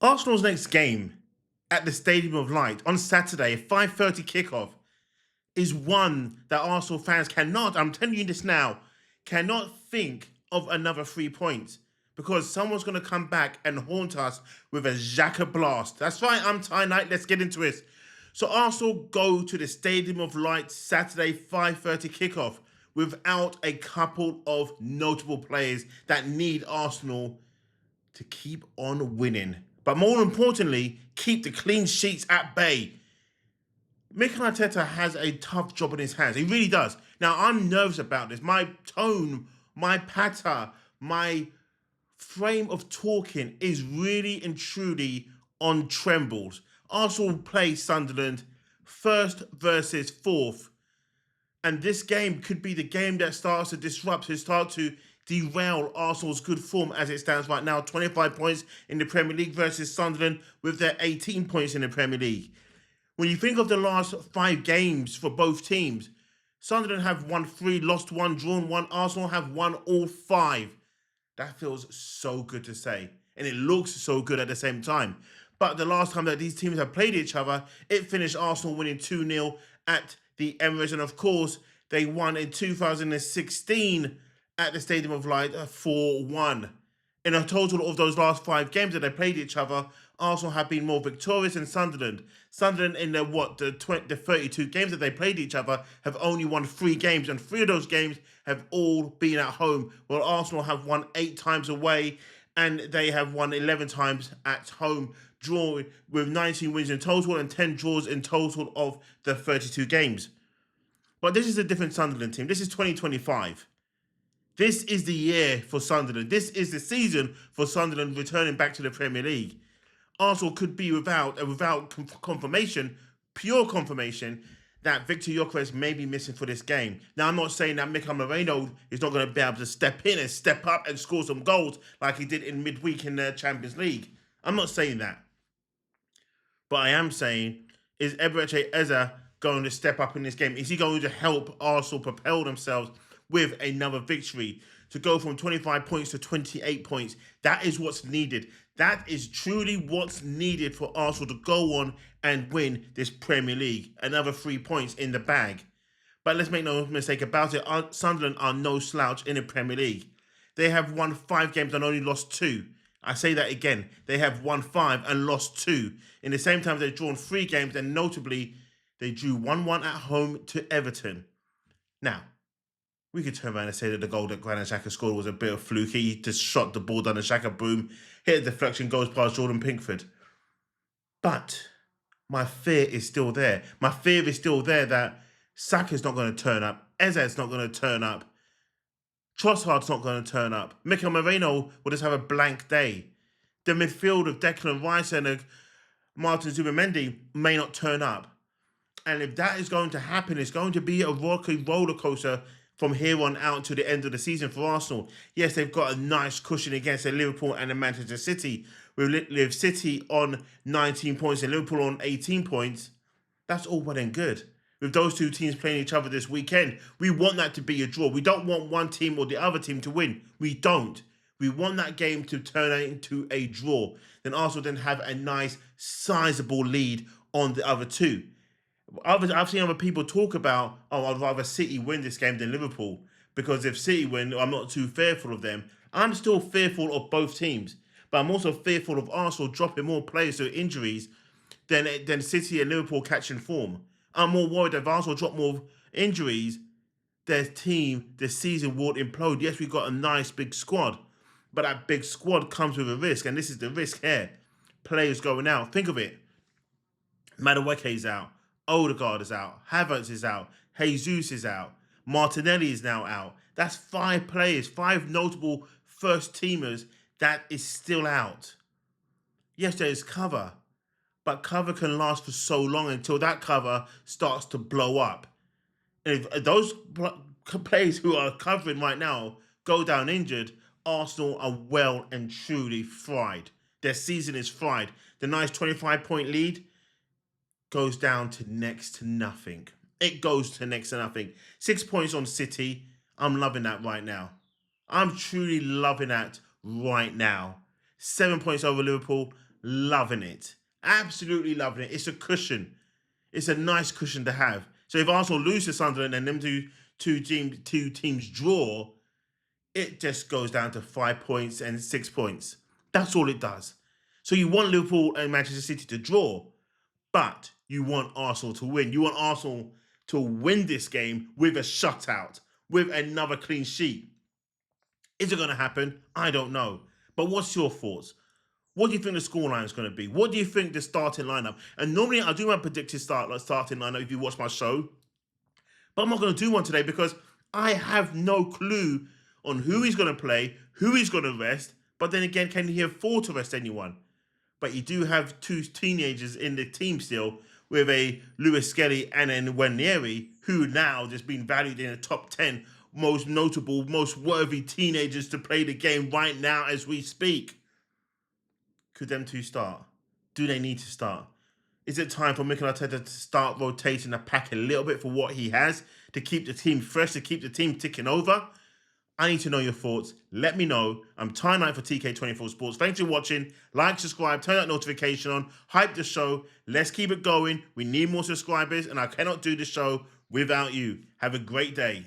Arsenal's next game at the Stadium of Light on Saturday, 5:30 kickoff, is one that Arsenal fans cannot, I'm telling you this now, cannot think of another 3 points because someone's going to come back and haunt us with a Xhaka blast. That's right, I'm Ty Knight. Let's get into it. So Arsenal go to the Stadium of Light Saturday, 5:30 kickoff without a couple of notable players that need Arsenal to keep on winning. But more importantly, keep the clean sheets at bay. Mikel Arteta has a tough job in his hands. He really does. Now, I'm nervous about this. My tone, my patter, my frame of talking is really and truly on trembles. Arsenal play Sunderland first versus fourth. And this game could be the game that starts to disrupt, to start to derail Arsenal's good form as it stands right now. 25 points in the Premier League versus Sunderland with their 18 points in the Premier League. When you think of the last 5 games for both teams, Sunderland have won 3, lost 1, drawn 1. Arsenal have won all 5. That feels so good to say. And it looks so good at the same time. But the last time that these teams have played each other, it finished Arsenal winning 2-0 at the Emirates. And of course, they won in 2016 at the Stadium of Light 4-1. In a total of those last 5 games that they played each other, Arsenal have been more victorious than Sunderland. Sunderland, in the 32 games that they played each other, have only won 3 games, and 3 of those games have all been at home. While Arsenal have won 8 times away, and they have won 11 times at home, drawing with 19 wins in total and 10 draws in total of the 32 games. But this is a different Sunderland team. This is 2025. This is the year for Sunderland. This is the season for Sunderland returning back to the Premier League. Arsenal could be without confirmation, pure confirmation, that Victor Gyökeres may be missing for this game. Now, I'm not saying that Mikel Moreno is not going to be able to step in and step up and score some goals like he did in midweek in the Champions League. I'm not saying that. But I am saying, is Eberechi Eze going to step up in this game? Is he going to help Arsenal propel themselves with another victory to go from 25 points to 28 points? That is what's needed. That is truly what's needed for Arsenal to go on and win this Premier League. Another 3 points in the bag. But let's make no mistake about it, Sunderland are no slouch in the Premier League. They have won 5 games and only lost 2. I say that again. They have won 5 and lost 2. In the same time, they've drawn 3 games, and notably, they drew 1-1 at home to Everton. Now, we could turn around and say that the goal that Granit Xhaka scored was a bit of fluky. He just shot the ball down the Xhaka, boom, hit a deflection, goes past Jordan Pickford. But my fear is still there. My fear is still there that Saka's not going to turn up. Eze's not going to turn up. Trossard's not going to turn up. Mikel Moreno will just have a blank day. The midfield of Declan Rice and Martin Zubimendi may not turn up. And if that is going to happen, it's going to be a roller coaster from here on out to the end of the season for Arsenal. Yes, they've got a nice cushion against the Liverpool and the Manchester City. With City on 19 points and Liverpool on 18 points, that's all well and good. With those 2 teams playing each other this weekend, we want that to be a draw. We don't want one team or the other team to win. We don't. We want that game to turn into a draw. Then Arsenal then have a nice, sizable lead on the other 2. I've seen other people talk about, I'd rather City win this game than Liverpool, because if City win, I'm not too fearful of them. I'm still fearful of both teams, but I'm also fearful of Arsenal dropping more players to injuries than City and Liverpool catching form. I'm more worried that if Arsenal drop more injuries, their team, their season will implode. Yes, we've got a nice big squad, but that big squad comes with a risk, and this is the risk here. Players going out. Think of it. Madueke's out. Odegaard is out. Havertz is out. Jesus is out. Martinelli is now out. That's 5 players, 5 notable first teamers that is still out. Yes, there is cover, but cover can last for so long until that cover starts to blow up. And if those players who are covering right now go down injured, Arsenal are well and truly fried. Their season is fried. The nice 25-point lead goes down to next to nothing. It goes to next to nothing. 6 points on City. I'm loving that right now. I'm truly loving that right now. 7 points over Liverpool. loving it. Absolutely loving it. It's a cushion. It's a nice cushion to have. So if Arsenal lose to Sunderland and them two teams draw, it just goes down to 5 points and 6 points. That's all it does. So you want Liverpool and Manchester City to draw, but you want Arsenal to win. You want Arsenal to win this game with a shutout, with another clean sheet. Is it going to happen? I don't know. But what's your thoughts? What do you think the scoreline is going to be? What do you think the starting lineup? And normally I do my predicted starting lineup if you watch my show. But I'm not going to do one today because I have no clue on who he's going to play, who he's going to rest. But then again, can he afford to rest anyone? But you do have two teenagers in the team still, with a Lewis Skelly and an Wanieri, who now just been valued in the top 10 most notable, most worthy teenagers to play the game right now as we speak. Could them two start? Do they need to start? Is it time for Mikel Arteta to start rotating the pack a little bit for what he has, to keep the team fresh, to keep the team ticking over? I need to know your thoughts. Let me know. I'm Ty Knight for TK24 Sports. Thanks for watching. Like, subscribe, turn that notification on, hype the show. Let's keep it going. We need more subscribers, and I cannot do the show without you. Have a great day.